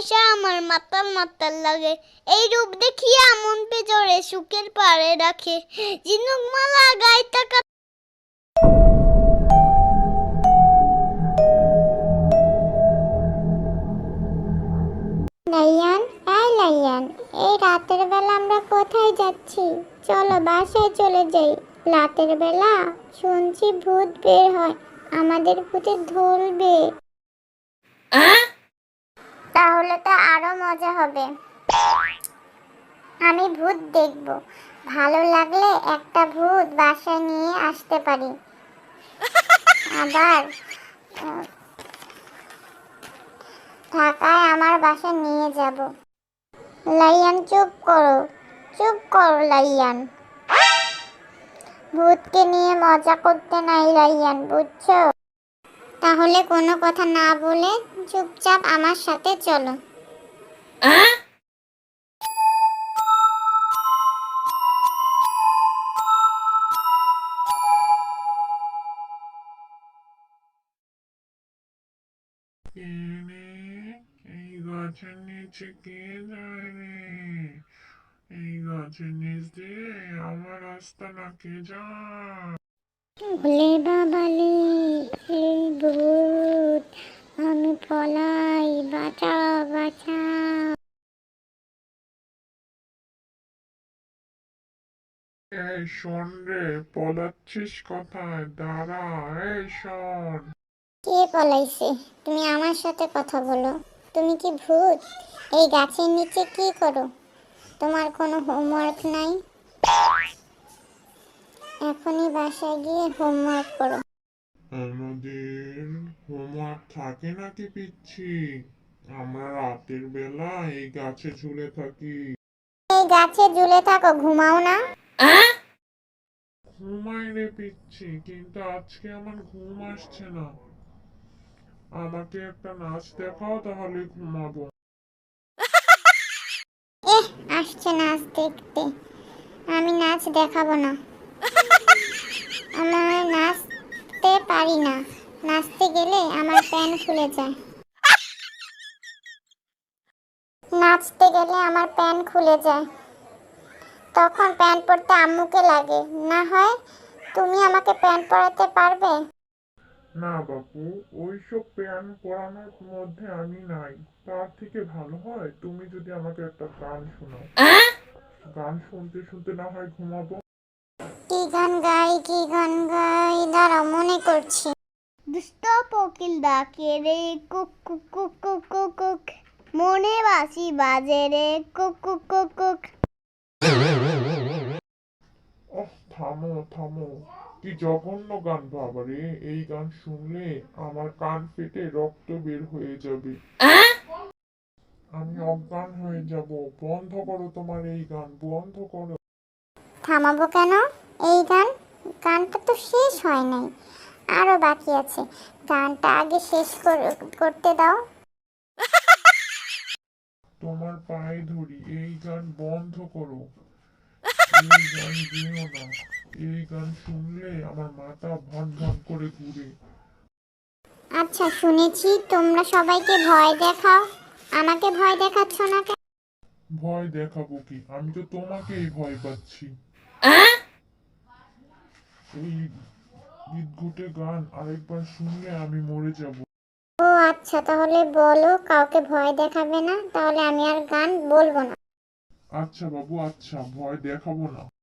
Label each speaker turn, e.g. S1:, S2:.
S1: আইসা আমার মাতাল মাতাল লাগে। এই রূপ দেখিয়া মন পেজরে সুখের পাড়ে রাখে। ঝিনুক মালা গাইতা
S2: লাইয়ান, লাইয়ান, এই রাতের বেলা আমরা কোথায় যাচ্ছি? চলো বাসায় চলে যাই। রাতের বেলা শুনছি ভূত বের হয়, আমাদের ভূতে ধরবে। তাহলে তো আরো মজা হবে। আমি ভূত দেখব, ভালো লাগলে একটা ভূত বাসায় নিয়ে আসতে পারি। আবার ঢাকায় আমার বাসায় নিয়ে যাব। লাইয়ান চুপ করো লাইয়ান। ভূতকে নিয়ে মজা করতে নাই লাইয়ান, বুঝছো? তাহলে কোনো কথা না বলে চুপচাপ আমার সাথে চলো।
S3: এই গাছের নিচে কে যায় রে? এই গাছের নিচ দিয়ে আমার রাস্তা না কে যায়?
S2: ভোলে বাবালে, এই ভূত, আমি পলাই, বাঁচাও বাঁচাও।
S3: এই শোন রে, পলাচ্ছিস কোথায়? দাঁড়া, এই শোন।
S2: কে পলাইছে? তুমি আমার সাথে কথা বলো। তুমি কি ভূত? এই গাছের নিচে কি করো? তোমার কোনো হোমওয়ার্ক নাই? এখনই বাসায় গিয়ে হোমওয়ার্ক করো।
S3: আমাদের হোমওয়ার্ক থাকে নাকি পিচ্ছি? আমরা রাতের বেলা এই গাছে ঝুলে থাকি।
S2: এই গাছে ঝুলে থাকো, ঘুমাও না?
S3: ঘুমাই রে পিচ্ছি, কিন্তু আজকে আমার ঘুম আসছে না। আমাকে একটা নাচ দেখাও, তাহলে ঘুমাবো।
S2: আসছে নাচ দেখতে। আমি নাচ দেখাবো না। আমি নাচতে পারি না। নাচতে গেলে আমার প্যান খুলে যায়। নাচতে গেলে আমার প্যান খুলে যায়। তখন প্যান্ট পরতে আম্মুকে লাগে। না হয় তুমি আমাকে প্যান্ট পরাতে পারবে?
S3: না বাপু, ওইসব প্যান পরানোর মধ্যে আমি নাই। তার থেকে ভালো হয় তুমি যদি আমাকে একটা গান শোনাও। গান শুনতে শুনতে না হয় ঘুমাবো।
S2: কি গান গাই, দাঁড়াও মনে করছি।
S1: দুষ্ট কোকিল ডাকে রে cook cook cook cook cook cook, মনে বাসি বাজে রে কুক কুক কুক কুক।
S3: ওহ, থামো থামো, কি জঘন্য গান বাবারে! এই গান শুনলে আমার কান ফেটে রক্ত বের হয়ে যাবে। আমি অজ্ঞান হয়ে যাব। বন্ধ করো তোমার এই গান, বন্ধ করো।
S2: থামাবো কেন? এই গানটা তো শেষ হয় নাই, আরো বাকি আছে। গানটা আগে শেষ করতে দাও।
S3: তোমার পায়ে ধরি, এই গান বন্ধ করো। এই গান গেও না। এই গান শুনলে আমার মাথা ভন ভন করে ঘুরে।
S2: আচ্ছা শুনেছি তোমরা সবাইকে ভয় দেখাও, আমাকে ভয় দেখাচ্ছ না কেন?
S3: ভয় দেখাবো কি? আমি তো তোমাকেই ভয় পাচ্ছি। এই গিটগুটে গান আরেকবার শুনলে আমি মরে যাব।
S2: ও আচ্ছা, তাহলে বলো কাউকে ভয় দেখাবে না, তাহলে আমি আর গান বলবো না।
S3: আচ্ছা বাবু, আচ্ছা, ভয় দেখাবো না।